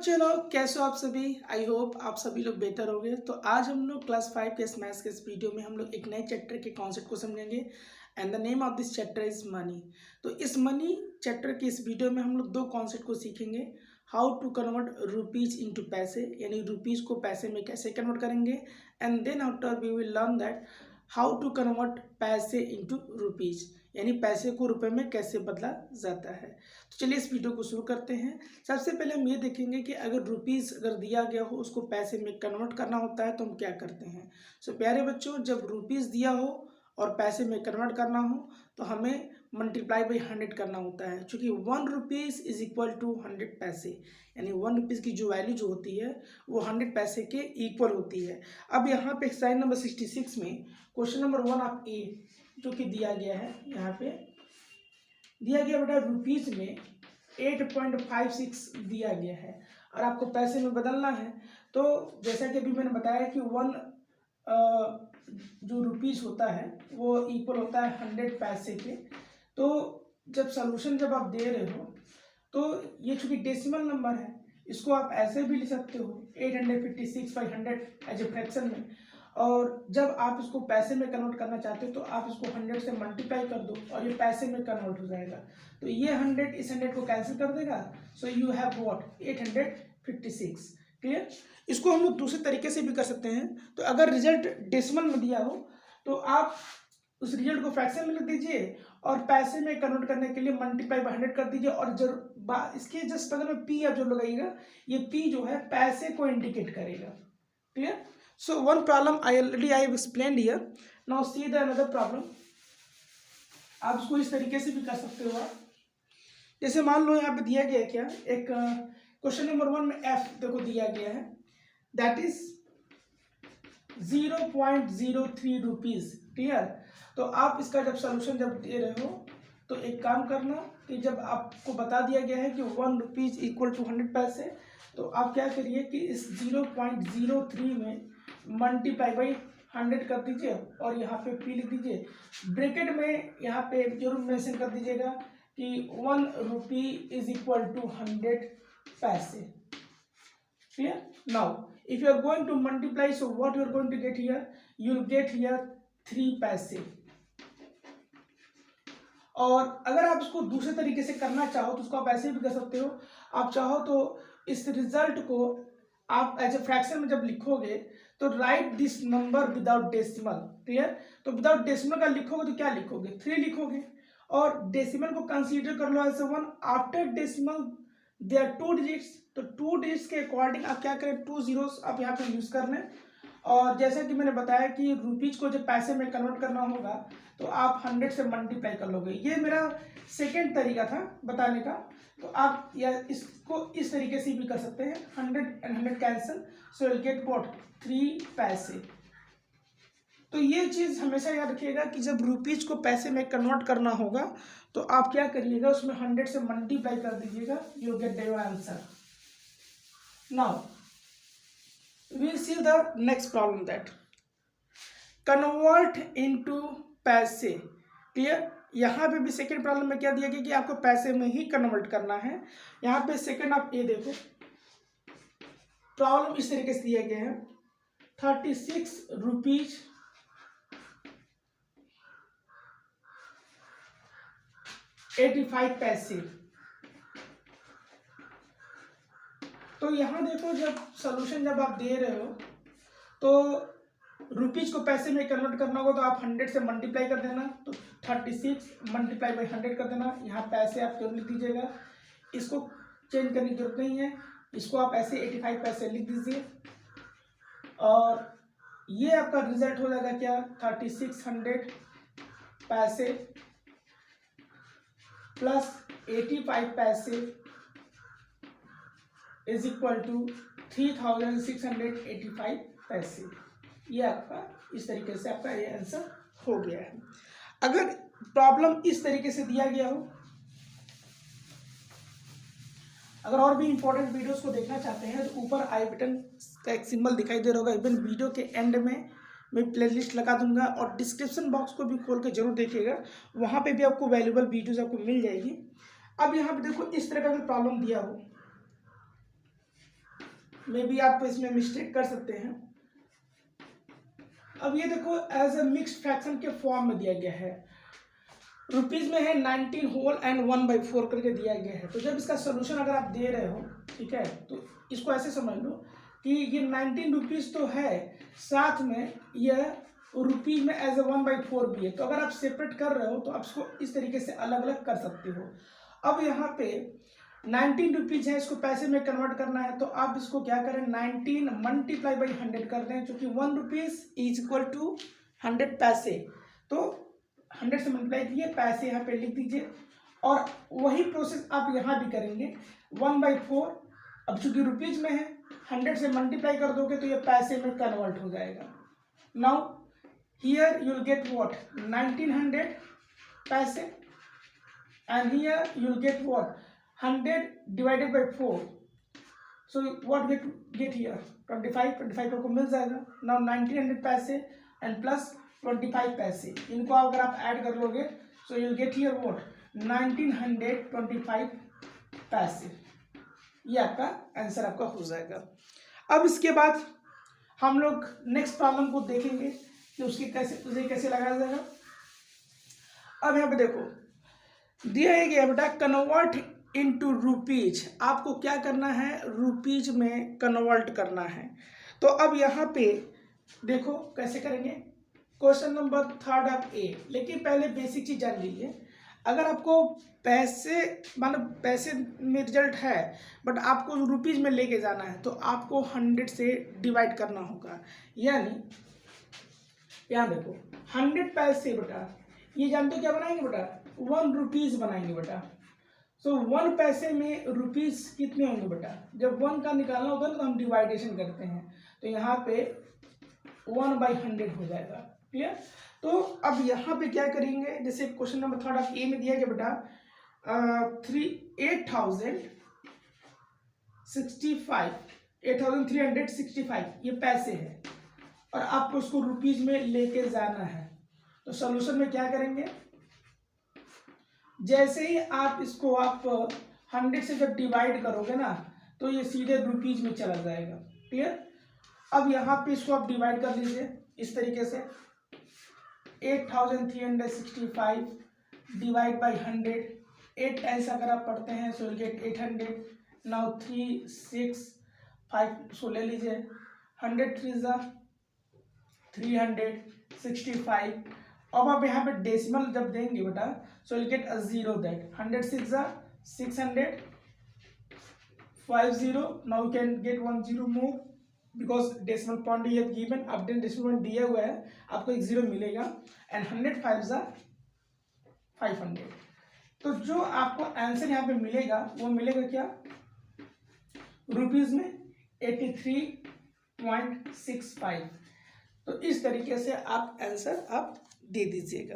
बच्चे लोग, कैसे हो आप सभी। आई होप आप सभी लोग बेटर होंगे। तो आज हम लोग क्लास 5 के मैथ्स के इस वीडियो में हम लोग एक नए चैप्टर के कॉन्सेप्ट को समझेंगे and the name of this chapter is money. तो इस मनी चैप्टर के इस वीडियो में हम लोग दो कॉन्सेप्ट को सीखेंगे। How to convert rupees into paise, यानी रुपीज को पैसे में कैसे कन्वर्ट करेंगे, and then after we will learn that how to convert paise into rupees, यानी पैसे को रुपए में कैसे बदला जाता है। तो चलिए इस वीडियो को शुरू करते हैं। सबसे पहले हम ये देखेंगे कि अगर रुपीज़ अगर दिया गया हो उसको पैसे में कन्वर्ट करना होता है तो हम क्या करते हैं। सो प्यारे बच्चों, जब रुपीज़ दिया हो और पैसे में कन्वर्ट करना हो तो हमें मल्टीप्लाई बाई 100 करना होता है, क्योंकि 1 रुपीज़ इज इक्वल टू 100 पैसे, यानी 1 रुपीज़ की जो वैल्यू जो होती है वो 100 पैसे के इक्वल होती है। अब यहाँ पे एक्सरसाइज नंबर 66 में क्वेश्चन नंबर 1 ऑफ ए जो कि दिया गया है, यहाँ पे दिया गया बेटा रुपीज़ में 8.56 दिया गया है और आपको पैसे में बदलना है। तो जैसा कि अभी मैंने बताया कि 1 जो रुपीज़ होता है वो इक्वल होता है 100 पैसे के। तो जब सॉल्यूशन जब आप दे रहे हो तो ये चूँकि डेसिमल नंबर है, इसको आप ऐसे भी लिख सकते हो 856/100 एज ए फ्रैक्शन में। और जब आप इसको पैसे में कन्वर्ट करना चाहते हो तो आप इसको 100 से मल्टीप्लाई कर दो और ये पैसे में कन्वर्ट हो जाएगा। तो ये 100 इस 100 को कैंसिल कर देगा। So you have what 856। Clear. इसको हम लोग दूसरे तरीके से भी कर सकते हैं। तो अगर रिजल्ट डेसिमल में दिया हो तो आप उस रिजल्ट को फ्रैक्शन में लिख दीजिए और पैसे में कन्वर्ट करने के लिए मल्टीप्लाई बाय 100 कर दीजिए। और जब इसके जस्ट बगल में पी आप जो लगाइएगा, ये पी जो है पैसे को इंडिकेट करेगा। Clear. So one problem I have explained here. Now see the another problem. आप इसको इस तरीके से भी कर सकते हो। आप जैसे मान लो यहाँ पे दिया गया है क्या, एक क्वेश्चन नंबर 1 में f देखो दिया गया है, दैट इज 0.03 रुपीज। क्लियर। तो आप इसका जब सोल्यूशन जब दे रहे हो तो एक काम करना कि जब आपको बता दिया गया है कि 1 रुपीज इक्वल टू 100 पैसे, तो आप क्या करिए कि इस 0.03 में मल्टीप्लाई बाई 100 कर दीजिए और यहाँ पे पी लिख दीजिए। ब्रैकेट में यहाँ पे जरूर मेंशन कर दीजिएगा कि 1 रुपी is equal to 100 paise. Clear. Now if you are going to multiply, so what you are going to get here, you will get here 3 paise. और अगर आप इसको दूसरे तरीके से करना चाहो तो उसको आप ऐसे भी कर सकते हो। आप चाहो तो इस रिजल्ट को आप एज ए फ्रैक्शन में जब लिखोगे तो right this number without decimal. Clear. तो विदाउट डेसिमल का लिखोगे तो क्या लिखोगे, 3 लिखोगे और डेसिमल को कंसीडर कर लो as 1। After decimal there are 2 digits, तो 2 डिजिट्स के अकॉर्डिंग आप क्या करें, 2 zeros आप यहाँ पे यूज कर लें। और जैसा कि मैंने बताया कि रुपीज को जब पैसे में कन्वर्ट करना होगा तो आप 100 से मल्टीप्लाई कर लोगे। ये मेरा सेकेंड तरीका था बताने का। तो आप या इसको इस तरीके से भी कर सकते हैं, 100 and 100 cancel, so will get what 3 पैसे। तो ये चीज़ हमेशा याद रखिएगा कि जब रुपीज को पैसे में कन्वर्ट करना होगा तो आप क्या करिएगा, उसमें 100 से मल्टीप्लाई कर दीजिएगा, you get the answer. Now we'll see the next problem, that convert into पैसे। क्लियर। यहाँ पे भी सेकेंड प्रॉब्लम में क्या दिया गया कि आपको पैसे में ही कन्वर्ट करना है। यहाँ पे सेकेंड आप ये देखो, प्रॉब्लम इस तरीके से दिया गया है, 36 रुपीज 85 पैसे। तो यहाँ देखो, जब सॉल्यूशन जब आप दे रहे हो तो रुपीज को पैसे में कन्वर्ट करना होगा तो आप 100 से मल्टीप्लाई कर देना, तो 36 मल्टीप्लाई बाई 100 कर देना। यहाँ पैसे आप जरूर लिख दीजिएगा, इसको चेंज करने की जरूरत नहीं है, इसको आप ऐसे 85 पैसे लिख दीजिए और ये आपका रिजल्ट हो जाएगा क्या, 3600 पैसे प्लस 85 पैसे इज इक्वल टू 3685 पैसे। ये आपका इस तरीके से आपका ये आंसर हो गया है। अगर प्रॉब्लम इस तरीके से दिया गया हो, अगर और भी इंपॉर्टेंट वीडियोस को देखना चाहते हैं तो ऊपर आई बटन का एक सिंबल दिखाई दे रहा होगा। इवन वीडियो के एंड में मैं प्लेलिस्ट लगा दूंगा और डिस्क्रिप्शन बॉक्स को भी खोल के जरूर देखिएगा, वहाँ पे भी आपको वैल्यूबल वीडियोस आपको मिल जाएगी। अब यहाँ पे देखो, इस तरह का अगर प्रॉब्लम दिया हो मे बी आप इसमें मिस्टेक कर सकते हैं। अब ये देखो एज अ मिक्स्ड फ्रैक्शन के फॉर्म में दिया गया है, रुपीज में है 19 होल एंड 1/4 करके दिया गया है। तो जब इसका सोल्यूशन अगर आप दे रहे हो, ठीक है, तो इसको ऐसे समझ लो कि ये 19 रुपीज तो है, साथ में यह रुपीज में एज ए 1/4 भी है। तो अगर आप सेपरेट कर रहे हो तो आप इसको इस तरीके से अलग अलग कर सकते हो। अब यहाँ पे 19 रुपीज है, इसको पैसे में कन्वर्ट करना है, तो आप इसको क्या करें, 19 मल्टीप्लाई बाई 100 कर दें, क्योंकि 1 रुपीज इज इक्वल टू 100 पैसे। तो 100 से मल्टीप्लाई किए, पैसे यहाँ पे लिख दीजिए, और वही प्रोसेस आप यहाँ भी करेंगे। 1/4 अब चूंकि रुपीज में है, 100 से मल्टीप्लाई कर दोगे तो ये पैसे में कन्वर्ट हो जाएगा। Now here you will get what, 1900 पैसे, and here you will get what, 100 divided by 4। So what get here 25 आपको मिल जाएगा। नाउ 1900 पैसे एंड प्लस 25 पैसे, इनको अगर आप ऐड कर लोगे so you will get here what, 1925 पैसे। ये आपका आंसर आपका हो जाएगा। अब इसके बाद हम लोग नेक्स्ट प्रॉब्लम को देखेंगे कि उसे कैसे लगाया जाएगा। अब यहाँ पे देखो दिया गया बेटा, कन्वर्ट इनटू रुपीज। आपको क्या करना है, रुपीज में कन्वर्ट करना है। तो अब यहाँ पे देखो कैसे करेंगे, क्वेश्चन नंबर 3 ऑफ ए। लेकिन पहले बेसिक चीज जान लीजिए, अगर आपको पैसे मतलब पैसे में रिजल्ट है बट आपको रुपीज में लेके जाना है, तो आपको 100 से डिवाइड करना होगा। यानी यहाँ देखो 100 पैसे बेटा, ये जानते हो क्या बनाएंगे बेटा, 1 रुपीज बनाएंगे बेटा। सो 1 पैसे में रुपीज कितने होंगे बेटा, जब 1 का निकालना होता है ना तो हम डिवाइडेशन करते हैं, तो यहाँ पे 1/100 हो जाएगा। क्लियर। तो अब यहाँ पे क्या करेंगे, जैसे क्वेश्चन नंबर 3 ऑफ ए में दिया गया बेटा 8,365 ये पैसे है, और आपको उसको रुपीज में लेके जाना है। तो सॉल्यूशन में क्या करेंगे, जैसे ही आप इसको आप 100 से जब डिवाइड करोगे ना तो ये सीधे रुपीज में चला जाएगा। क्लियर। अब यहाँ पे इसको आप डिवाइड कर लीजिए इस तरीके से, 8,365 डिवाइड बाई 100, 8 टाइम्स अगर आप पढ़ते हैं सो विल गेट 800। नाउ 3 6 5 सो ले लीजिए, 100 3 365। अब आप यहाँ पे डेसिमल जब देंगे बेटा so will get a 0 that 100 6 600 50। Now you can get 1 0 more because decimal point ये गिवन, अब डेसिमल पॉइंट दिया हुआ है, आपको एक 0 मिलेगा, एंड 100 5 500। तो जो आपको आंसर यहाँ पे मिलेगा वो मिलेगा क्या, रुपीज में 83.65। तो इस तरीके से आप आंसर आप दे दीजिएगा।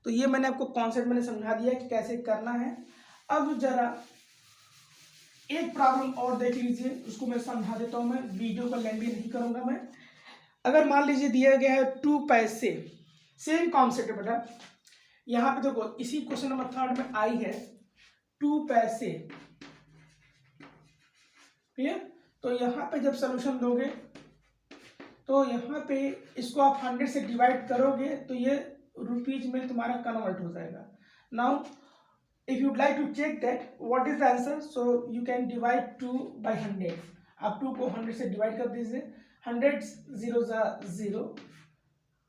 तो ये मैंने आपको कॉन्सेप्ट मैंने समझा दिया कि कैसे करना है। अब जरा एक प्रॉब्लम और देख लीजिए, उसको मैं समझा देता हूँ, मैं वीडियो को लेंदी नहीं करूँगा मैं। अगर मान लीजिए दिया गया है 2 पैसे, सेम कॉन्सेप्ट है बेटा। यहाँ पे देखो इसी क्वेश्चन नंबर 3 में आई है 2 पैसे। क्लियर। तो यहाँ पे जब सोल्यूशन दोगे तो यहाँ पे इसको आप 100 से डिवाइड करोगे तो ये रुपीज में तुम्हारा कन्वर्ट हो जाएगा। Now if you'd like to check that what is the answer, so you can divide 2 by 100। आप 2 को 100 से डिवाइड कर दीजिए, 100 0 0।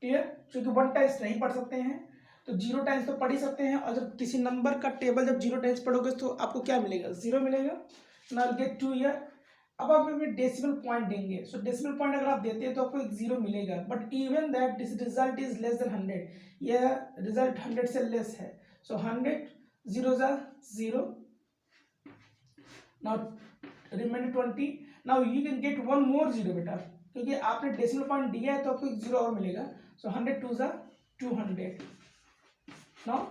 क्लियर। क्योंकि 1 टाइम्स नहीं पढ़ सकते हैं तो 0 टाइम्स तो पढ़ ही सकते हैं, और जब किसी नंबर का टेबल जब 0 टाइम्स पढ़ोगे तो आपको क्या मिलेगा, 0 मिलेगा। Now get 2 year. अब आप डेसिमल पॉइंट देंगे, सो डेसिमल पॉइंट अगर आप देते हैं तो आपको एक 0 मिलेगा, but even that this result is less than 100, यह रिजल्ट 100 से लेस है। सो 100 0 0। Now remaining 20। Now you can get 1 मोर 0 बेटा, क्योंकि आपने डेसिमल पॉइंट दिया है तो आपको एक 0 और मिलेगा। So 100 2 200। Now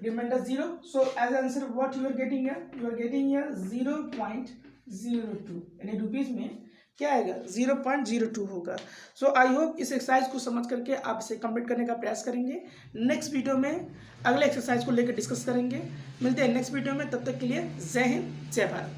remainder 0। So as answer what you are getting है, यू आर गेटिंग हियर 0.02, यानी रुपीज में क्या आएगा, 0.02 होगा। सो आई होप इस एक्सरसाइज को समझ करके आप इसे कंप्लीट करने का प्रयास करेंगे। नेक्स्ट वीडियो में अगले एक्सरसाइज को लेकर डिस्कस करेंगे। मिलते हैं नेक्स्ट वीडियो में, तब तक के लिए जय हिंद जय भारत।